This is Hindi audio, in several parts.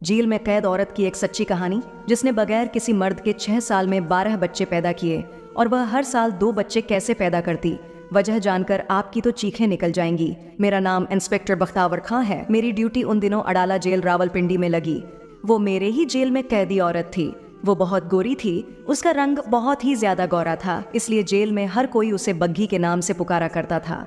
जेल में कैद औरत की एक सच्ची कहानी, जिसने बगैर किसी मर्द के 6 साल में 12 बच्चे पैदा किए, और वह हर साल 2 बच्चे कैसे पैदा करती। वजह जानकर आपकी तो चीखें निकल जाएंगी। मेरा नाम इंस्पेक्टर बख्तावर खां है। मेरी ड्यूटी उन दिनों अडाला जेल रावलपिंडी में लगी। वो मेरे ही जेल में कैदी औरत थी। वो बहुत गोरी थी। उसका रंग बहुत ही ज्यादा गोरा था, इसलिए जेल में हर कोई उसे बग्घी के नाम से पुकारा करता था।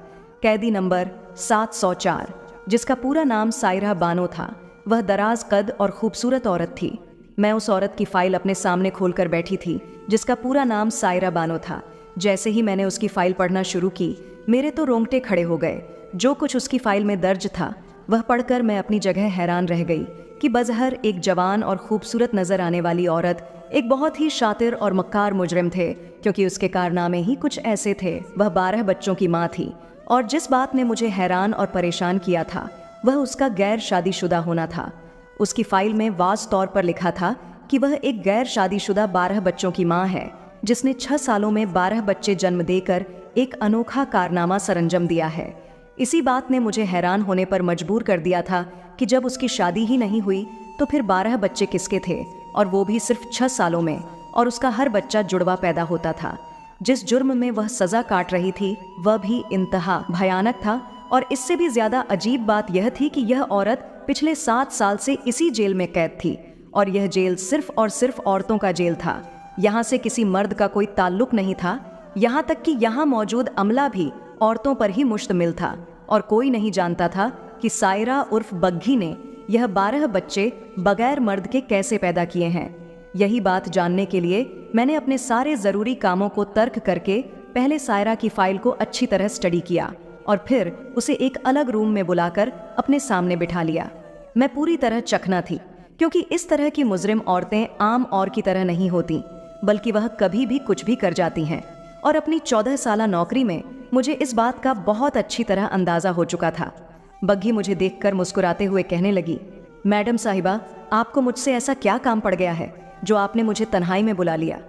कैदी नंबर 704, जिसका पूरा नाम सायरा बानो था, वह दराज कद और खूबसूरत औरत थी। मैं उस औरत की फाइल अपने सामने खोलकर बैठी थी, जिसका पूरा नाम सायरा बानो था। जैसे ही मैंने उसकी फाइल पढ़ना शुरू की, मेरे तो रोंगटे खड़े हो गए। जो कुछ उसकी फाइल में दर्ज था, वह पढ़कर मैं अपनी जगह हैरान रह गई कि बज़हर एक जवान और खूबसूरत नजर आने वाली औरत एक बहुत ही शातिर और मक्कार मुजरिम थे, क्योंकि उसके कारनामे ही कुछ ऐसे थे। वह 12 बच्चों की माँ थी, और जिस बात ने मुझे हैरान और परेशान किया था, वह उसका गैर शादीशुदा होना था। उसकी फाइल में वाज तौर पर लिखा था कि वह एक गैर शादीशुदा 12 बच्चों की माँ है, जिसने 6 सालों में 12 बच्चे जन्म देकर एक अनोखा कारनामा सरंजाम दिया है। इसी बात ने मुझे हैरान होने पर मजबूर कर दिया था कि जब उसकी शादी ही नहीं हुई तो फिर 12 बच्चे किसके थे, और वो भी सिर्फ 6 सालों में, और उसका हर बच्चा जुड़वा पैदा होता था। जिस जुर्म में वह सजा काट रही थी, वह भी इंतहा भयानक था। और इससे भी ज्यादा अजीब बात यह थी कि यह औरत पिछले 7 साल से इसी जेल में कैद थी, और यह जेल सिर्फ और सिर्फ औरतों का जेल था। यहाँ से किसी मर्द का कोई ताल्लुक नहीं था। यहाँ तक कि यहाँ मौजूद अमला भी औरतों पर ही मुश्तमिल था, और कोई नहीं जानता था कि सायरा उर्फ बग्घी ने यह 12 बच्चे बगैर मर्द के कैसे पैदा किए हैं। यही बात जानने के लिए मैंने अपने सारे जरूरी कामों को तर्क करके पहले सायरा की फाइल को अच्छी तरह स्टडी किया, और फिर उसे एक अलग रूम में बुलाकर अपने सामने बिठा लिया। मैं पूरी तरह चकना थी, क्योंकि इस तरह की मुजरिम औरतें आम और की तरह नहीं होती, बल्कि वह कभी भी कुछ भी कर जाती हैं। और अपनी 14 साला नौकरी में मुझे इस बात का बहुत अच्छी तरह अंदाजा हो चुका था। बग्घी मुझे देखकर मुस्कुराते हुए कहने लगी, मैडम साहिबा, आपको मुझसे ऐसा क्या काम पड़ गया है जो आपने मुझे तन्हाई में बुला लिया।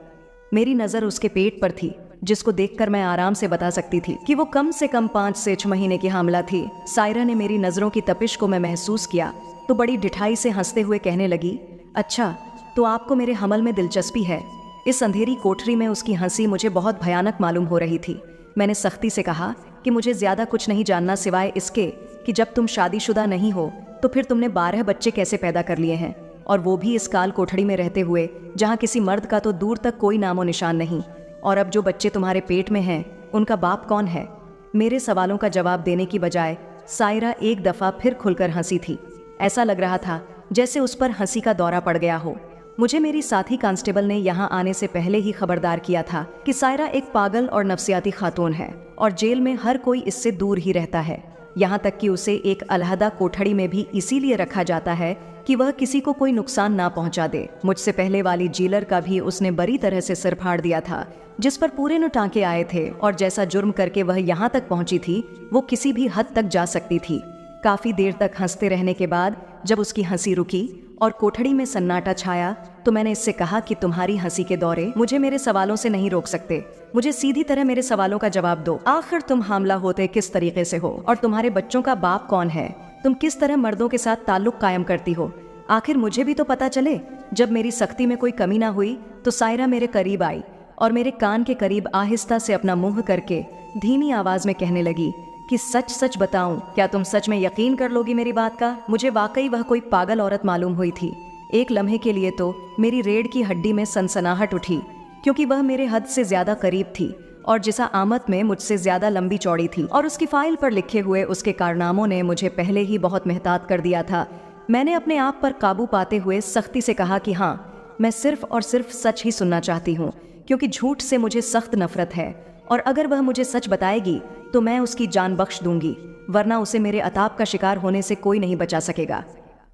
मेरी नज़र उसके पेट पर थी, जिसको देखकर मैं आराम से बता सकती थी कि वो कम से कम 5 से 6 महीने की हामला थी। सायरा ने मेरी नज़रों की तपिश को मैं महसूस किया तो बड़ी डिठाई से हंसते हुए कहने लगी, अच्छा, तो आपको मेरे हमल में दिलचस्पी है। इस अंधेरी कोठरी में उसकी हंसी मुझे बहुत भयानक मालूम हो रही थी। मैंने सख्ती से कहा कि मुझे ज्यादा कुछ नहीं जानना सिवाय इसके कि जब तुम शादीशुदा नहीं हो तो फिर तुमने 12 बच्चे कैसे पैदा कर लिए हैं, और वो भी इस काल कोठड़ी में रहते हुए, जहाँ किसी मर्द का तो दूर तक कोई नामो निशान नहीं। और अब जो बच्चे तुम्हारे पेट में हैं, उनका बाप कौन है? मेरे सवालों का जवाब देने की बजाय सायरा एक दफा फिर खुलकर हंसी थी। ऐसा लग रहा था जैसे उस पर हंसी का दौरा पड़ गया हो। मुझे मेरी साथी कांस्टेबल ने यहाँ आने से पहले ही खबरदार किया था कि सायरा एक पागल और नफ्सियाती खातून है, और जेल में हर कोई इससे दूर ही रहता है। यहाँ तक कि उसे एक अलहदा कोठड़ी में भी इसीलिए रखा जाता है कि वह किसी को कोई नुकसान ना पहुंचा दे। मुझसे पहले वाली जेलर का भी उसने बड़ी तरह से सिर फाड़ दिया था, जिस पर पूरे न टांके आए थे, और जैसा जुर्म करके वह यहाँ तक पहुंची थी, वो किसी भी हद तक जा सकती थी। काफी देर तक हंसते रहने के बाद जब उसकी हंसी रुकी और कोठड़ी में सन्नाटा छाया, तो मैंने इससे कहा कि तुम्हारी हंसी के दौरे मुझे मेरे सवालों से नहीं रोक सकते। मुझे सीधी तरह मेरे सवालों का जवाब दो। आखिर तुम हामला होते किस तरीके से हो, और तुम्हारे बच्चों का बाप कौन है? तुम किस तरह मर्दों के साथ ताल्लुक कायम करती हो? आखिर मुझे भी तो पता चले। जब मेरी सख्ती में कोई कमी ना हुई तो सायरा मेरे करीब आई और मेरे कान के करीब आहिस्ता से अपना मुंह करके धीमी आवाज में कहने लगी कि सच सच बताऊं, क्या तुम सच में यकीन कर लोगी मेरी बात का? मुझे वाकई वह कोई पागल औरत मालूम हुई थी। एक लम्हे के लिए तो मेरी रीढ़ की हड्डी में सनसनाहट उठी, क्योंकि वह मेरे हद से ज्यादा करीब थी, और जिसा आमद में मुझसे ज्यादा लंबी चौड़ी थी, और उसकी फाइल पर लिखे हुए उसके कारनामों ने मुझे पहले ही बहुत मेहतात कर दिया था। मैंने अपने आप पर काबू पाते हुए सख्ती से कहा कि हाँ, मैं सिर्फ और सिर्फ सच ही सुनना चाहती हूँ, क्योंकि झूठ से मुझे सख्त नफरत है, और अगर वह मुझे सच बताएगी तो मैं उसकी जान बख्श दूंगी, वरना उसे मेरे अताब का शिकार होने से कोई नहीं बचा सकेगा।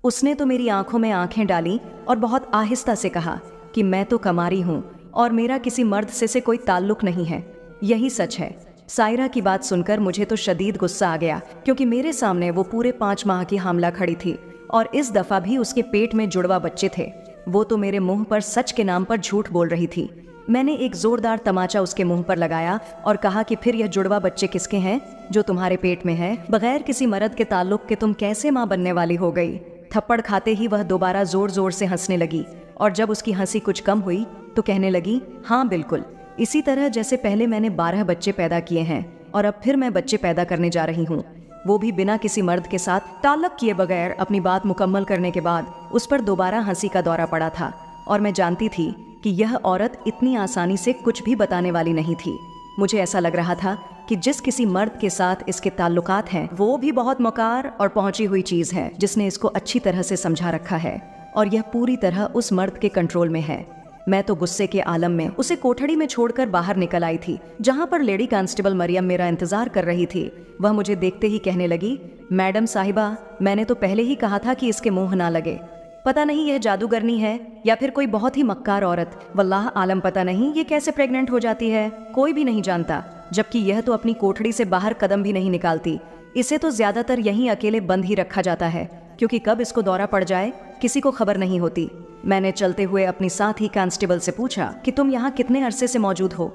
उसने तो मेरी आंखों में आंखें डाली और बहुत आहिस्ता से कहा कि मैं तो कमारी हूँ और मेरा किसी मर्द से कोई ताल्लुक नहीं है। यही सच है। सायरा की बात सुनकर मुझे तो शदीद गुस्सा आ गया, क्योंकि मेरे सामने वो पूरे 5 माह की हामला खड़ी थी, और इस दफा भी उसके पेट में जुड़वा बच्चे थे। वो तो मेरे मुंह पर सच के नाम पर झूठ बोल रही थी। मैंने एक जोरदार तमाचा उसके मुंह पर लगाया और कहा कि फिर यह जुड़वा बच्चे किसके हैं जो तुम्हारे पेट में है? बगैर किसी मर्द के ताल्लुक के तुम कैसे माँ बनने वाली हो गई? थप्पड़ खाते ही वह दोबारा जोर जोर से हंसने लगी और जब उसकी हंसी कुछ कम हुई तो कहने लगी, हाँ बिल्कुल, इसी तरह जैसे पहले मैंने 12 बच्चे पैदा किए हैं और अब फिर मैं बच्चे पैदा करने जा रही हूँ, वो भी बिना किसी मर्द के साथ ताल्लुक किए बगैर। अपनी बात मुकम्मल करने के बाद उस पर दोबारा हंसी का दौरा पड़ा था और मैं जानती थी कि यह औरत इतनी आसानी से कुछ भी बताने वाली नहीं थी। मुझे ऐसा लग रहा था कि जिस किसी मर्द के साथ इसके ताल्लुकात हैं वो भी बहुत मकार और पहुंची हुई चीज है जिसने इसको अच्छी तरह से समझा रखा है और यह पूरी तरह उस मर्द के कंट्रोल में है। मैं तो गुस्से के आलम में उसे कोठड़ी में छोड़कर बाहर निकल आई थी, जहां पर लेडी कांस्टेबल मरियम मेरा इंतजार कर रही थी। वह मुझे देखते ही कहने लगी, मैडम साहिबा, मैंने तो पहले ही कहा था कि इसके मुंह ना लगे। पता नहीं यह जादूगरनी है या फिर कोई बहुत ही मक्कार औरत, वल्लाह आलम पता नहीं ये कैसे प्रेग्नेंट हो जाती है, कोई भी नहीं जानता। जबकि यह तो अपनी कोठड़ी से बाहर कदम भी नहीं निकालती। इसे तो ज्यादातर यहीं अकेले बंद ही रखा जाता है, क्योंकि कब इसको दौरा पड़ जाए किसी को खबर नहीं होती। मैंने चलते हुए अपनी साथी कांस्टेबल से पूछा कि तुम यहाँ कितने अरसे से मौजूद हो।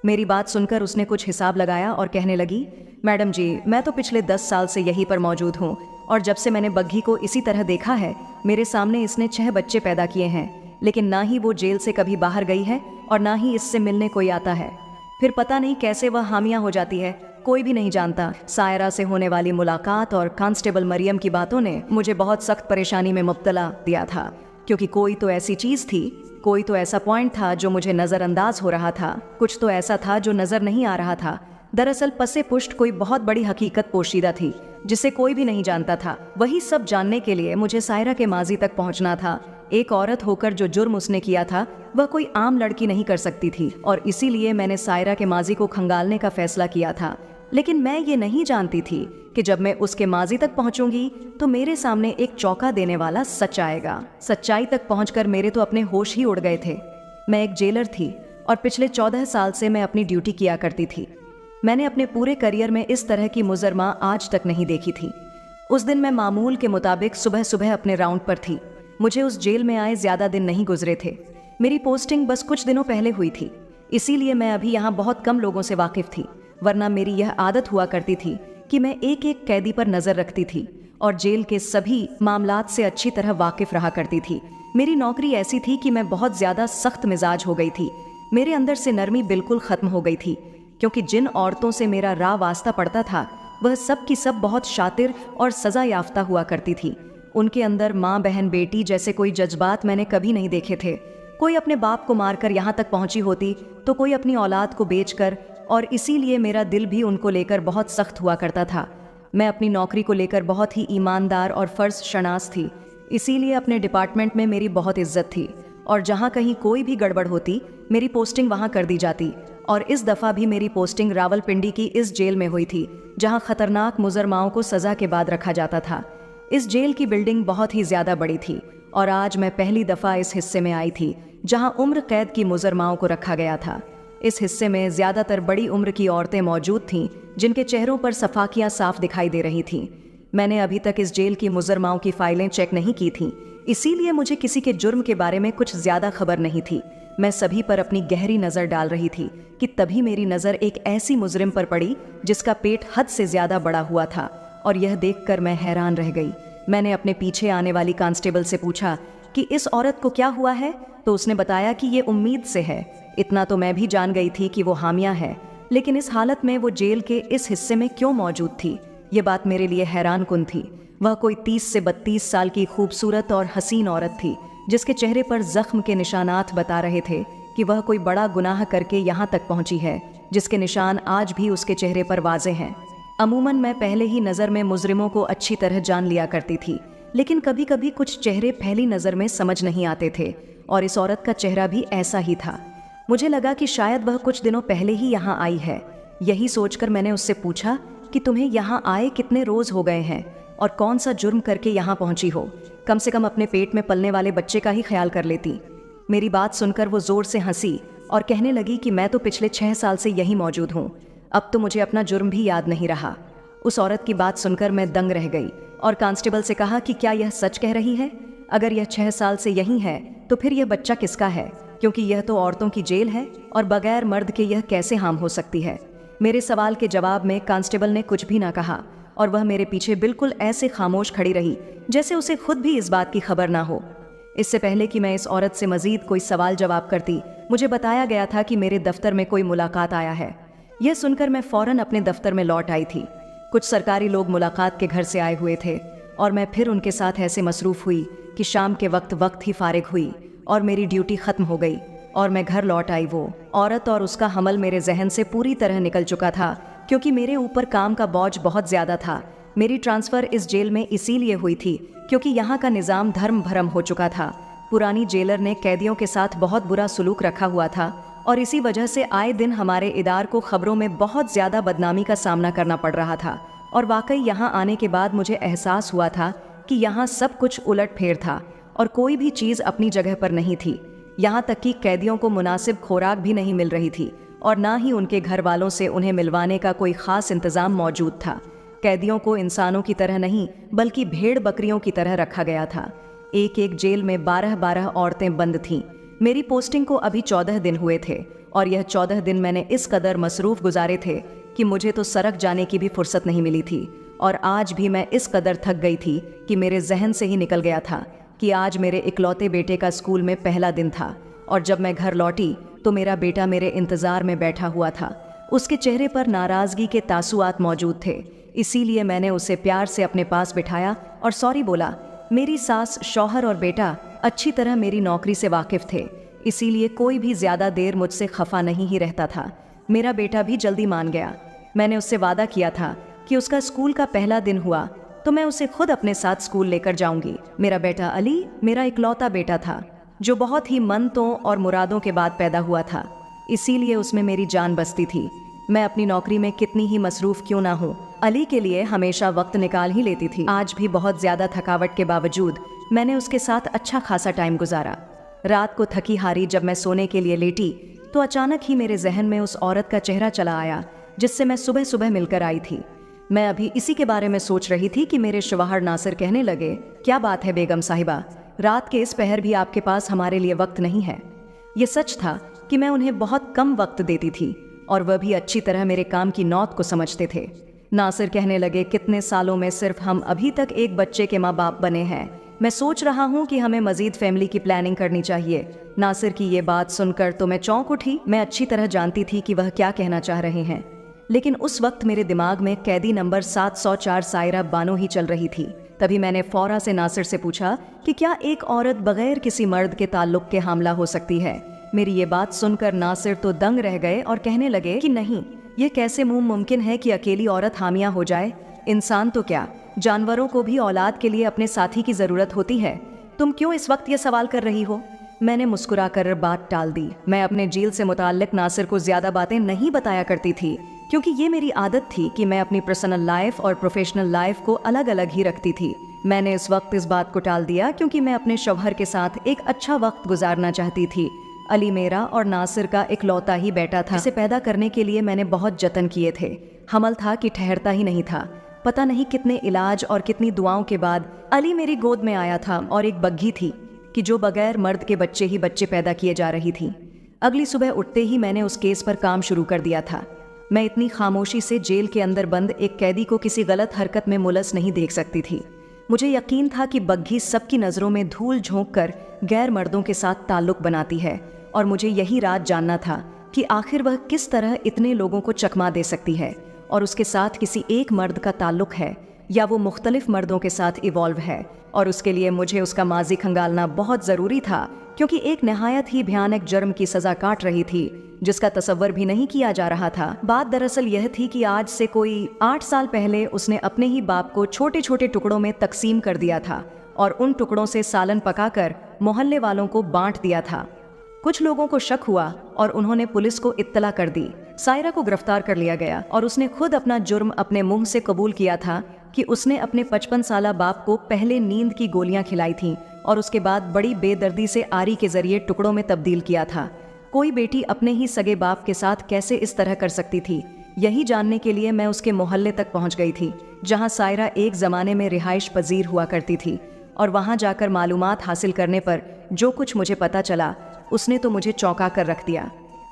मेरी बात सुनकर उसने कुछ हिसाब लगाया और कहने लगी, मैडम जी, मैं तो पिछले 10 साल से यहीं पर मौजूद हूँ और जब से मैंने बग्घी को इसी तरह देखा है, मेरे सामने इसने 6 बच्चे पैदा किए हैं, लेकिन ना ही वो जेल से कभी बाहर गई है और ना ही इससे मिलने कोई आता है। फिर पता नहीं कैसे वह हामिया हो जाती है, कोई भी नहीं जानता। सायरा से होने वाली मुलाकात और कांस्टेबल मरियम की बातों ने मुझे बहुत सख्त परेशानी में मुब्तला दिया था, क्योंकि कोई तो ऐसी चीज थी, कोई तो ऐसा पॉइंट था जो मुझे नजरअंदाज हो रहा था, कुछ तो ऐसा था जो नजर नहीं आ रहा था। दरअसल पसे पुष्ट कोई बहुत बड़ी हकीकत पोशीदा थी जिसे कोई भी नहीं जानता था। वही सब जानने के लिए मुझे सायरा के माजी तक पहुंचना था। एक औरत होकर जो जुर्म उसने किया था वह कोई आम लड़की नहीं कर सकती थी और इसीलिए मैंने सायरा के माजी को खंगालने का फैसला किया था। लेकिन मैं ये नहीं जानती थी कि जब मैं उसके माजी तक पहुंचूंगी तो मेरे सामने एक चौंका देने वाला सच आएगा। सच्चाई तक पहुंचकर मेरे तो अपने होश ही उड़ गए थे। मैं एक जेलर थी और पिछले 14 साल से मैं अपनी ड्यूटी किया करती थी। मैंने अपने पूरे करियर में इस तरह की मुजरमा आज तक नहीं देखी थी। उस दिन मैं मामूल के मुताबिक सुबह सुबह अपने राउंड पर थी। मुझे उस जेल में आए ज्यादा दिन नहीं गुजरे थे। मेरी पोस्टिंग बस कुछ दिनों पहले हुई थी, इसीलिए मैं अभी यहाँ बहुत कम लोगों से वाकिफ थी। वरना मेरी यह आदत हुआ करती थी कि मैं एक एक कैदी पर नजर रखती थी और जेल के सभी मामलात से अच्छी तरह वाकिफ रहा करती थी। मेरी नौकरी ऐसी थी कि मैं बहुत ज्यादा सख्त मिजाज हो गई थी। मेरे अंदर से नरमी बिल्कुल खत्म हो गई थी, क्योंकि जिन औरतों से मेरा राह वास्ता पड़ता था वह सब की सब बहुत शातिर और सजा याफ्ता हुआ करती थी। उनके अंदर माँ बहन बेटी जैसे कोई जज्बात मैंने कभी नहीं देखे थे। कोई अपने बाप को मारकर यहाँ तक पहुंची होती तो कोई अपनी औलाद को बेचकर, और इसीलिए मेरा दिल भी उनको लेकर बहुत सख्त हुआ करता था। मैं अपनी नौकरी को लेकर बहुत ही ईमानदार और फर्ज शनास थी, इसीलिए अपने डिपार्टमेंट में मेरी बहुत इज्जत थी और जहाँ कहीं कोई भी गड़बड़ होती मेरी पोस्टिंग वहाँ कर दी जाती। और इस दफ़ा भी मेरी पोस्टिंग रावलपिंडी की इस जेल में हुई थी जहाँ खतरनाक मुजरमाओं को सज़ा के बाद रखा जाता था। इस जेल की बिल्डिंग बहुत ही ज़्यादा बड़ी थी और आज मैं पहली दफ़ा इस हिस्से में आई थी जहाँ उम्र कैद की मुजरमाओं को रखा गया था। इस हिस्से में ज़्यादातर बड़ी उम्र की औरतें मौजूद थीं जिनके चेहरों पर सफाकियाँ साफ दिखाई दे रही थीं। मैंने अभी तक इस जेल की मुजरमाओं की फाइलें चेक नहीं की थीं, इसीलिए मुझे किसी के जुर्म के बारे में कुछ ज़्यादा खबर नहीं थी। मैं सभी पर अपनी गहरी नज़र डाल रही थी कि तभी मेरी नज़र एक ऐसी मुजरिम पर पड़ी जिसका पेट हद से ज़्यादा बड़ा हुआ था और यह देखकर मैं हैरान रह गई। मैंने अपने पीछे आने वाली कांस्टेबल से पूछा कि इस औरत को क्या हुआ है, तो उसने बताया कि ये उम्मीद से है। इतना तो मैं भी जान गई थी कि वो हामिया है, लेकिन इस हालत में वो जेल के इस हिस्से में क्यों मौजूद थी, ये बात मेरे लिए हैरान कुन थी। वह कोई 30 से 32 साल की खूबसूरत और हसीन औरत थी जिसके चेहरे पर जख्म के निशानात बता रहे थे कि वह कोई बड़ा गुनाह करके यहाँ तक पहुँची है, जिसके निशान आज भी उसके चेहरे पर वाज़े हैं। अमूमन मैं पहले ही नज़र में मुजरिमों को अच्छी तरह जान लिया करती थी, लेकिन कभी कभी कुछ चेहरे पहली नज़र में समझ नहीं आते थे और इस औरत का चेहरा भी ऐसा ही था। मुझे लगा कि शायद वह कुछ दिनों पहले ही यहाँ आई है। यही सोचकर मैंने उससे पूछा कि तुम्हें यहाँ आए कितने रोज़ हो गए हैं और कौन सा जुर्म करके यहाँ पहुँची हो। कम से कम अपने पेट में पलने वाले बच्चे का ही ख्याल कर लेती। मेरी बात सुनकर वो ज़ोर से हंसी और कहने लगी कि मैं तो पिछले 6 साल से यहीं मौजूद हूँ, अब तो मुझे अपना जुर्म भी याद नहीं रहा। उस औरत की बात सुनकर मैं दंग रह गई और कांस्टेबल से कहा कि क्या यह सच कह रही है? अगर यह 6 साल से यहीं है तो फिर यह बच्चा किसका है, क्योंकि यह तो औरतों की जेल है और बगैर मर्द के यह कैसे हाम हो सकती है। मेरे सवाल के जवाब में कांस्टेबल ने कुछ भी ना कहा और वह मेरे पीछे बिल्कुल ऐसे खामोश खड़ी रही जैसे उसे खुद भी इस बात की खबर ना हो। इससे पहले कि मैं इस औरत से मजीद कोई सवाल जवाब करती, मुझे बताया गया था कि मेरे दफ्तर में कोई मुलाकात आया है। यह सुनकर मैं फौरन अपने दफ्तर में लौट आई थी। कुछ सरकारी लोग मुलाकात के घर से आए हुए थे और मैं फिर उनके साथ ऐसे मसरूफ हुई कि शाम के वक्त ही फारिग हुई और मेरी ड्यूटी खत्म हो गई और मैं घर लौट आई। वो औरत और उसका हमल मेरे जहन से पूरी तरह निकल चुका था, क्योंकि मेरे ऊपर काम का बोझ बहुत ज्यादा था। मेरी ट्रांसफर इस जेल में इसीलिए हुई थी क्योंकि यहाँ का निज़ाम धर्म भरम हो चुका था। पुरानी जेलर ने कैदियों के साथ बहुत बुरा सलूक रखा हुआ था और इसी वजह से आए दिन हमारे इदार को खबरों में बहुत ज्यादा बदनामी का सामना करना पड़ रहा था। और वाकई यहाँ आने के बाद मुझे एहसास हुआ था कि यहाँ सब कुछ उलट फेर था और कोई भी चीज़ अपनी जगह पर नहीं थी। यहाँ तक कि कैदियों को मुनासिब खुराक भी नहीं मिल रही थी और ना ही उनके घर वालों से उन्हें मिलवाने का कोई खास इंतजाम मौजूद था। कैदियों को इंसानों की तरह नहीं बल्कि भेड़ बकरियों की तरह रखा गया था। एक एक जेल में 12-12 औरतें बंद थीं। मेरी पोस्टिंग को अभी 14 दिन हुए थे और यह 14 दिन मैंने इस कदर मसरूफ गुजारे थे कि मुझे तो सड़क जाने की भी फुर्सत नहीं मिली थी। और आज भी मैं इस कदर थक गई थी कि मेरे जहन से ही निकल गया था कि आज मेरे इकलौते बेटे का स्कूल में पहला दिन था। और जब मैं घर लौटी तो मेरा बेटा मेरे इंतजार में बैठा हुआ था। उसके चेहरे पर नाराजगी के तासुआत मौजूद थे, इसीलिए मैंने उसे प्यार से अपने पास बिठाया और सॉरी बोला। मेरी सास, शौहर और बेटा अच्छी तरह मेरी नौकरी से वाकिफ थे, इसीलिए कोई भी ज्यादा देर मुझसे खफा नहीं ही रहता था। मेरा बेटा भी जल्दी मान गया। मैंने उससे वादा किया था कि उसका स्कूल का पहला दिन हुआ तो मैं उसे खुद अपने साथ स्कूल लेकर जाऊंगी। मेरा बेटा अली मेरा इकलौता बेटा था जो बहुत ही मन्नतों और मुरादों के बाद पैदा हुआ था, इसीलिए उसमें मेरी जान बसती थी। मैं अपनी नौकरी में कितनी ही मसरूफ क्यों ना हूँ, अली के लिए हमेशा वक्त निकाल ही लेती थी। आज भी बहुत ज्यादा थकावट के बावजूद मैंने उसके साथ अच्छा खासा टाइम गुजारा। रात को थकी हारी जब मैं सोने के लिए लेटी तो अचानक ही मेरे जहन में उस औरत का चेहरा चला आया जिससे मैं सुबह सुबह मिलकर आई थी। मैं अभी इसी के बारे में सोच रही थी कि मेरे शौहर नासिर कहने लगे, क्या बात है बेगम साहिबा, रात के इस पहर भी आपके पास हमारे लिए वक्त नहीं है। ये सच था कि मैं उन्हें बहुत कम वक्त देती थी और वह भी अच्छी तरह मेरे काम की नौत को समझते थे। नासिर कहने लगे, कितने सालों में सिर्फ हम अभी तक एक बच्चे के माँ बाप बने हैं। मैं सोच रहा हूँ कि हमें मजीद फैमिली की प्लानिंग करनी चाहिए। नासिर की ये बात सुनकर तो मैं चौंक उठी। मैं अच्छी तरह जानती थी कि वह क्या कहना चाह रहे हैं, लेकिन उस वक्त मेरे दिमाग में कैदी नंबर 704 सायरा बानो ही चल रही थी। तभी मैंने फौरा से नासिर से पूछा कि क्या एक औरत बगैर किसी मर्द के ताल्लुक के हामला हो सकती है। मेरी ये बात सुनकर नासिर तो दंग रह गए और कहने लगे कि नहीं, ये कैसे मुमकिन है कि अकेली औरत हामिया हो जाए। इंसान तो क्या, जानवरों को भी औलाद के लिए अपने साथी की जरूरत होती है। तुम क्यों इस वक्त ये सवाल कर रही हो? मैंने मुस्कुराकर बात टाल दी। मैं अपने जेल से मुताल्लिक नासिर को ज्यादा बातें नहीं बताया करती थी, क्योंकि ये मेरी आदत थी कि मैं अपनी पर्सनल लाइफ और प्रोफेशनल लाइफ को अलग अलग ही रखती थी। मैंने इस वक्त इस बात को टाल दिया क्योंकि मैं अपने शौहर के साथ एक अच्छा वक्त गुजारना चाहती थी। अली मेरा और नासिर का इकलौता ही बेटा था। इसे पैदा करने के लिए मैंने बहुत जतन किए थे। हमल था कि ठहरता ही नहीं था। पता नहीं कितने इलाज और कितनी दुआओं के बाद अली मेरी गोद में आया था और एक बग्घी थी कि जो बगैर मर्द के बच्चे ही बच्चे पैदा किए जा रही थी। अगली सुबह उठते ही मैंने उस केस पर काम शुरू कर दिया था। मैं इतनी खामोशी से जेल के अंदर बंद एक कैदी को किसी गलत हरकत में मुलस नहीं देख सकती थी। मुझे यकीन था कि बग्घी सबकी नज़रों में धूल झोंक कर गैर मर्दों के साथ ताल्लुक बनाती है और मुझे यही राज जानना था कि आखिर वह किस तरह इतने लोगों को चकमा दे सकती है और उसके साथ किसी एक मर्द का ताल्लुक है या वो मुख्तलिफ मर्दों के साथ इवॉल्व है। और उसके लिए मुझे उसका माजी खंगालना बहुत ज़रूरी था, क्योंकि एक नहायत ही भयानक जुर्म की सज़ा काट रही थी जिसका तसव्वुर भी नहीं किया जा रहा था। बात दरअसल यह थी कि आज से कोई 8 साल पहले उसने अपने ही बाप को छोटे छोटे टुकड़ों में तकसीम कर दिया था और उन टुकड़ों से सालन पकाकर मोहल्ले वालों को बांट दिया था। कुछ लोगों को शक हुआ और उन्होंने पुलिस को इत्तला कर दी। सायरा को गिरफ्तार कर लिया गया और उसने खुद अपना जुर्म अपने मुंह से कबूल किया था कि उसने अपने 55 साला बाप को पहले नींद की गोलियां खिलाई थीं और उसके बाद बड़ी बेदर्दी से आरी के जरिए टुकड़ों में तब्दील किया था। कोई बेटी अपने ही सगे बाप के साथ कैसे इस तरह कर सकती थी, यही जानने के लिए मैं उसके मोहल्ले तक पहुंच गई थी, जहां सायरा एक जमाने में रिहाइश पजीर हुआ करती थी। और वहां जाकर मालूमात हासिल करने पर जो कुछ मुझे पता चला उसने तो मुझे चौंका कर रख दिया।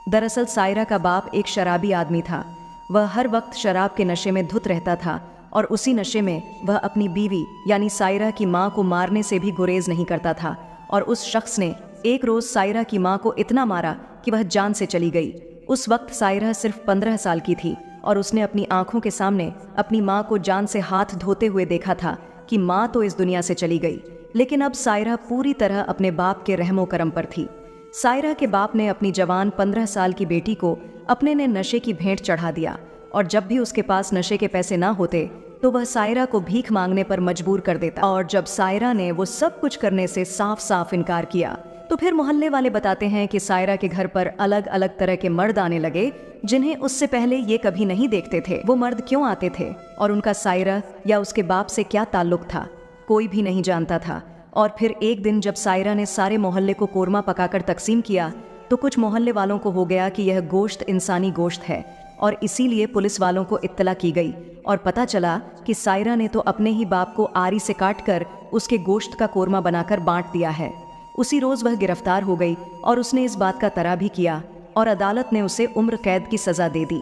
दरअसल सायरा का बाप एक शराबी आदमी था। वह हर वक्त शराब के नशे में धुत रहता था और उसी नशे में वह अपनी बीवी यानी सायरा की माँ को मारने से भी गुरेज नहीं करता था। और उस शख्स ने एक रोज सायरा की माँ को इतना मारा कि वह जान से चली गई। उस वक्त सायरा सिर्फ 15 साल की थी और उसने अपनी आंखों के सामने अपनी माँ को जान से हाथ धोते हुए देखा था कि माँ तो इस दुनिया से चली गई, लेकिन अब सायरा पूरी तरह अपने बाप के रहमो करम पर थी। सायरा के बाप ने अपनी जवान 15 साल की बेटी को अपने ने नशे की भेंट चढ़ा दिया और जब भी उसके पास नशे के पैसे ना होते तो वह सायरा को भीख मांगने पर मजबूर कर देता। और जब सायरा ने वो सब कुछ करने से साफ साफ इनकार किया तो फिर मोहल्ले वाले बताते हैं कि सायरा के घर पर अलग अलग तरह के मर्द आने लगे जिन्हें उससे पहले ये कभी नहीं देखते थे। वो मर्द क्यों आते थे और उनका सायरा या उसके बाप से क्या ताल्लुक था, कोई भी नहीं जानता था। और फिर एक दिन जब सायरा ने सारे मोहल्ले को कोरमा पकाकर तकसीम किया तो कुछ मोहल्ले वालों को हो गया कि यह गोश्त इंसानी गोश्त है और इसीलिए पुलिस वालों को इत्तला की गई और पता चला कि सायरा ने तो अपने ही बाप को आरी से काटकर उसके गोश्त का कोरमा बनाकर बांट दिया है। उसी रोज वह गिरफ्तार हो गई और उसने इस बात का तरा भी किया और अदालत ने उसे उम्र कैद की सजा दे दी।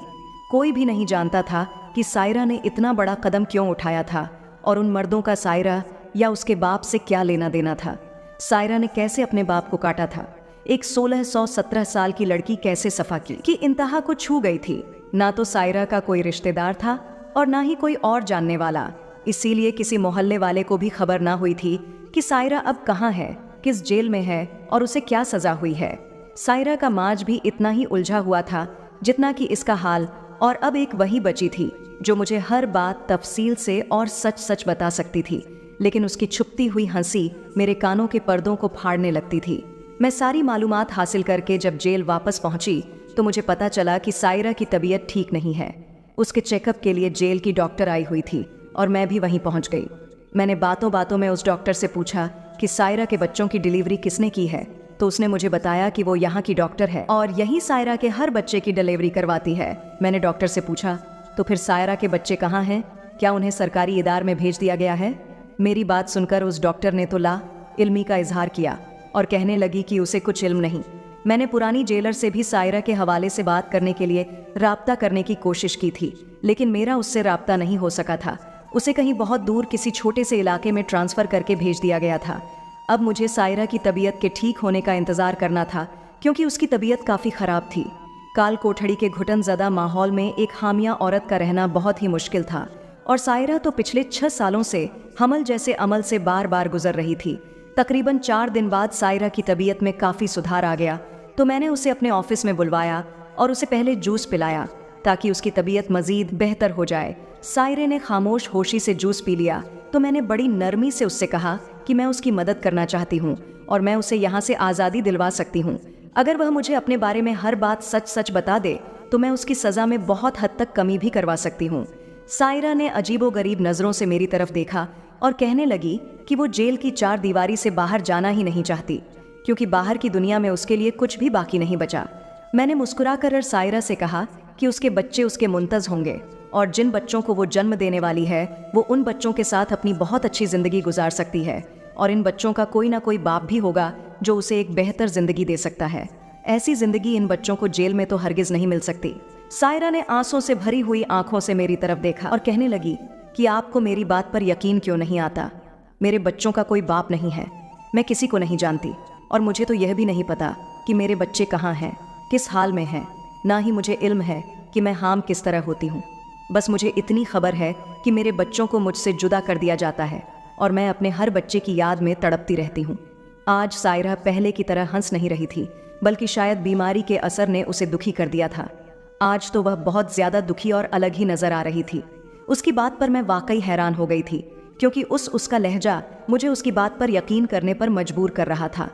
कोई भी नहीं जानता था कि सायरा ने इतना बड़ा कदम क्यों उठाया था और उन मर्दों का सायरा या उसके बाप से क्या लेना देना था। सायरा ने कैसे अपने बाप को काटा था, एक 1617 साल की लड़की कैसे सफा की इंतहा को छू गई थी। ना तो सायरा का कोई रिश्तेदार था और ना ही कोई और जानने वाला, इसीलिए किसी मोहल्ले वाले को भी खबर ना हुई थी कि सायरा अब कहाँ है, किस जेल में है और उसे क्या सजा हुई है। सायरा का माज भी इतना ही उलझा हुआ था जितना कि इसका हाल, और अब एक वही बची थी जो मुझे हर बात तफसील से और सच सच बता सकती थी, लेकिन उसकी छुपती हुई हंसी मेरे कानों के पर्दों को फाड़ने लगती थी। मैं सारी मालूमात हासिल करके जब जेल वापस पहुंची तो मुझे पता चला कि सायरा की तबीयत ठीक नहीं है। उसके चेकअप के लिए जेल की डॉक्टर आई हुई थी और मैं भी वहीं पहुंच गई। मैंने बातों बातों में उस डॉक्टर से पूछा कि सायरा के बच्चों की डिलीवरी किसने की है, तो उसने मुझे बताया कि वो यहाँ की डॉक्टर है और यही सायरा के हर बच्चे की डिलीवरी करवाती है। मैंने डॉक्टर से पूछा, तो फिर सायरा के बच्चे कहाँ हैं, क्या उन्हें सरकारी इदार में भेज दिया गया है? मेरी बात सुनकर उस डॉक्टर ने तो ला इल्मी का इजहार किया और कहने लगी कि उसे कुछ इल्म नहीं। मैंने पुरानी जेलर से भी सायरा के हवाले से बात करने के लिए राब्ता करने की कोशिश की थी, लेकिन मेरा उससे राब्ता नहीं हो सका था। उसे कहीं बहुत दूर किसी छोटे से इलाके में ट्रांसफ़र करके भेज दिया गया था। अब मुझे सायरा की तबीयत के ठीक होने का इंतज़ार करना था, क्योंकि उसकी तबीयत काफ़ी ख़राब थी। काल कोठड़ी के घुटनज़दा माहौल में एक हामिया औरत का रहना बहुत ही मुश्किल था, और सायरा तो पिछले 6 सालों से हमल जैसे अमल से बार बार गुजर रही थी। तकरीबन 4 दिन बाद सायरा की तबीयत में काफ़ी सुधार आ गया, तो मैंने उसे अपने ऑफिस में बुलवाया और उसे पहले जूस पिलाया ताकि उसकी तबीयत मज़ीद बेहतर हो जाए। सायरे ने खामोश होशी से जूस पी लिया तो मैंने बड़ी नरमी से उससे कहा कि मैं उसकी मदद करना चाहती हूँ और मैं उसे यहाँ से आज़ादी दिलवा सकती हूँ। अगर वह मुझे अपने बारे में हर बात सच सच बता दे तो मैं उसकी सज़ा में बहुत हद तक कमी भी करवा सकती हूँ। सायरा ने अजीबोगरीब नज़रों से मेरी तरफ देखा और कहने लगी कि वो जेल की 4 दीवारी से बाहर जाना ही नहीं चाहती, क्योंकि बाहर की दुनिया में उसके लिए कुछ भी बाकी नहीं बचा। मैंने मुस्कुराकर सायरा से कहा कि उसके बच्चे उसके मुंतज़ होंगे और जिन बच्चों को वो जन्म देने वाली है वो उन बच्चों के साथ अपनी बहुत अच्छी ज़िंदगी गुजार सकती है, और इन बच्चों का कोई ना कोई बाप भी होगा जो उसे एक बेहतर ज़िंदगी दे सकता है। ऐसी ज़िंदगी इन बच्चों को जेल में तो हरगिज़ नहीं मिल सकती। सायरा ने आंसू से भरी हुई आंखों से मेरी तरफ देखा और कहने लगी कि आपको मेरी बात पर यकीन क्यों नहीं आता? मेरे बच्चों का कोई बाप नहीं है, मैं किसी को नहीं जानती, और मुझे तो यह भी नहीं पता कि मेरे बच्चे कहाँ हैं, किस हाल में हैं। ना ही मुझे इल्म है कि मैं हाम किस तरह होती हूँ। बस मुझे इतनी खबर है कि मेरे बच्चों को मुझसे जुदा कर दिया जाता है और मैं अपने हर बच्चे की याद में तड़पती रहती हूँ। आज सायरा पहले की तरह हंस नहीं रही थी, बल्कि शायद बीमारी के असर ने उसे दुखी कर दिया था। आज तो वह बहुत ज़्यादा दुखी और अलग ही नज़र आ रही थी। उसकी बात पर मैं वाकई हैरान हो गई थी, क्योंकि उसका लहजा मुझे उसकी बात पर यकीन करने पर मजबूर कर रहा था।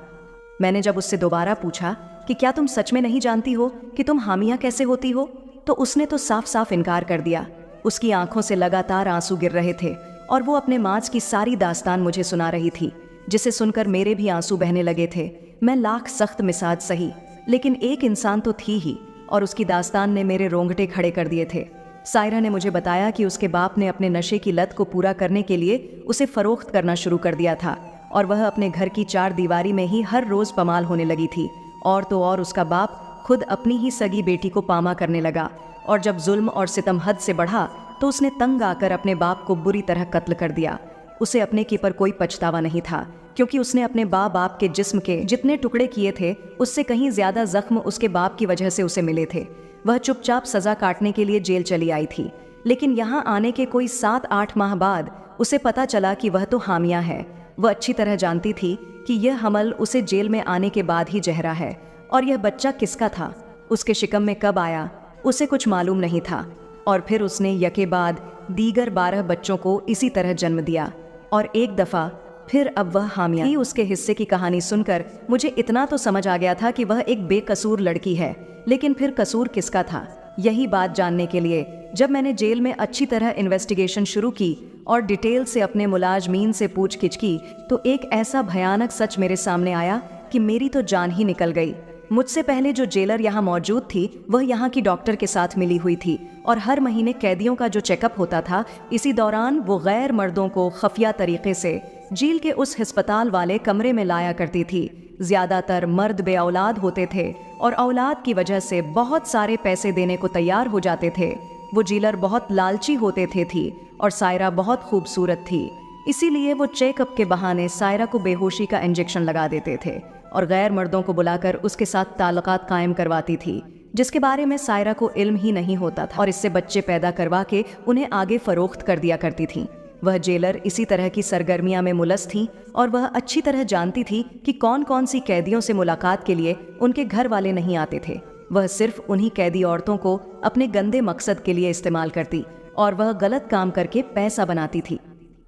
मैंने जब उससे दोबारा पूछा कि क्या तुम सच में नहीं जानती हो कि तुम हामिया कैसे होती हो, तो उसने तो साफ साफ इनकार कर दिया। उसकी आंखों से लगातार आंसू गिर रहे थे और वो अपने माज की सारी दास्तान मुझे सुना रही थी, जिसे सुनकर मेरे भी आंसू बहने लगे थे। मैं लाख सख्त मिजाज सही, लेकिन एक इंसान तो थी ही, और उसकी दास्तान ने मेरे रोंगटे खड़े कर दिए थे। सायरा ने मुझे बताया कि उसके बाप ने अपने नशे की लत को पूरा करने के लिए उसे फरोख्त करना शुरू कर दिया था, और वह अपने घर की 4 दीवारी में ही हर रोज पमाल होने लगी थी। और तो और उसका बाप खुद अपनी ही सगी बेटी को पामा करने लगा, और जब जुल्म और सितम हद से बढ़ा तो उसने तंग आकर अपने बाप को बुरी तरह कत्ल कर दिया। उसे अपने की पर कोई पछतावा नहीं था, क्योंकि उसने अपने बाप के जिस्म के जितने टुकड़े किए थे उससे कहीं ज्यादा जख्म उसके बाप की वजह से उसे मिले थे। वह चुपचाप सजा काटने के लिए जेल चली आई थी, लेकिन यहाँ आने के कोई 7-8 माह बाद उसे पता चला कि वह तो हामिया है। वह अच्छी तरह जानती थी कि यह हमल उसे जेल में आने के बाद ही जहरा है, और यह बच्चा किसका था, उसके शिकम में कब आया, उसे कुछ मालूम नहीं था। और फिर उसने यके बाद दीगर 12 बच्चों को इसी तरह जन्म दिया, और एक दफा फिर अब वह हामिया थी। उसके हिस्से की कहानी सुनकर मुझे इतना तो समझ आ गया था कि वह एक बेकसूर लड़की है, लेकिन फिर कसूर किसका था, यही बात जानने के लिए जब मैंने जेल में अच्छी तरह इन्वेस्टिगेशन शुरू की और डिटेल से अपने मुलाजमीन से पूछगिछ की, तो एक ऐसा भयानक सच मेरे सामने आया कि मेरी तो जान ही निकल गई। मुझसे पहले जो जेलर यहाँ मौजूद थी वह यहाँ की डॉक्टर के साथ मिली हुई थी, और हर महीने कैदियों का जो चेकअप होता था, इसी दौरान वो गैर मर्दों को खफिया तरीके से जेल के उस अस्पताल वाले कमरे में लाया करती थी। ज्यादातर मर्द बे औलाद होते थे और औलाद की वजह से बहुत सारे पैसे देने को तैयार हो जाते थे। वो जेलर बहुत लालची होते थी और सायरा बहुत खूबसूरत थी, इसीलिए वो चेकअप के बहाने सायरा को बेहोशी का इंजेक्शन लगा देते थे और गैर मर्दों को बुलाकर उसके साथ ताल्लुकात कायम करवाती थी, जिसके बारे में सायरा को इल्म ही नहीं होता था, और इससे बच्चे पैदा करवा के उन्हें आगे फरोख्त कर दिया करती थी। वह जेलर इसी तरह की सरगर्मियां में मुलस थी, और वह अच्छी तरह जानती थी कि कौन कौन सी कैदियों से मुलाकात के लिए उनके घर वाले नहीं आते थे। वह सिर्फ उन्हीं कैदी औरतों को अपने गंदे मकसद के लिए इस्तेमाल करती, और वह गलत काम करके पैसा बनाती थी।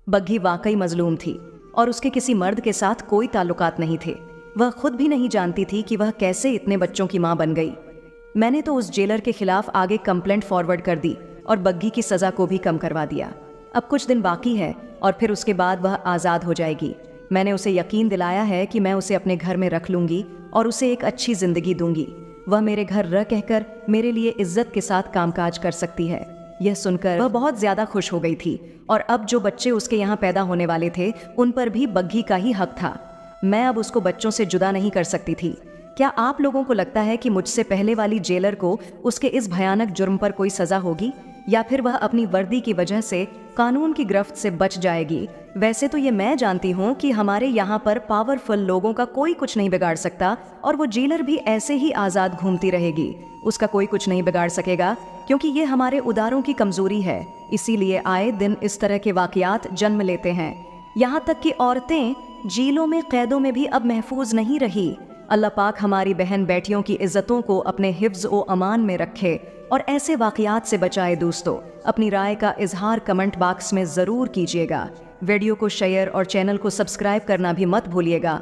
बग्घी वाकई मजलूम थी, और उसके किसी मर्द के साथ कोई ताल्लुकात नहीं थे। वह खुद भी नहीं जानती थी कि वह कैसे इतने बच्चों की मां बन गई। मैंने तो उस जेलर के खिलाफ आगे कंप्लेंट फॉरवर्ड कर दी और बग्घी की सजा को भी कम करवा दिया। अब कुछ दिन बाकी है और फिर उसके बाद वह आज़ाद हो जाएगी। मैंने उसे यकीन दिलाया है कि मैं उसे अपने घर में रख लूंगी और उसे एक अच्छी जिंदगी दूंगी। वह मेरे घर रह कहकर मेरे लिए इज्जत के साथ कामकाज कर सकती है। यह सुनकर वह बहुत ज्यादा खुश हो गई थी, और अब जो बच्चे उसके यहाँ पैदा होने वाले थे उन पर भी बग्घी का ही हक था। मैं अब उसको बच्चों से जुदा नहीं कर सकती थी। क्या आप लोगों को लगता है कि मुझसे पहले वाली जेलर को उसके इस भयानक जुर्म पर कोई सजा होगी, या फिर वह अपनी वर्दी की वजह से कानून की गिरफ्त से बच जाएगी? वैसे तो ये मैं जानती हूँ कि हमारे यहाँ पर पावरफुल लोगों का कोई कुछ नहीं बिगाड़ सकता, और वो जेलर भी ऐसे ही आज़ाद घूमती रहेगी। उसका कोई कुछ नहीं बिगाड़ सकेगा, क्योंकि ये हमारे उदारों की कमजोरी है। इसीलिए आए दिन इस तरह के वाकयात जन्म लेते हैं। यहाँ तक कि औरतें जेलों में कैदों में भी अब महफूज नहीं रही। अल्लाह पाक हमारी बहन बेटियों की इज्जतों को अपने हिफ्ज ओ अमान में रखे और ऐसे वाकयात से बचाए। दोस्तों, अपनी राय का इजहार कमेंट बॉक्स में ज़रूर कीजिएगा। वीडियो को शेयर और चैनल को सब्सक्राइब करना भी मत भूलिएगा।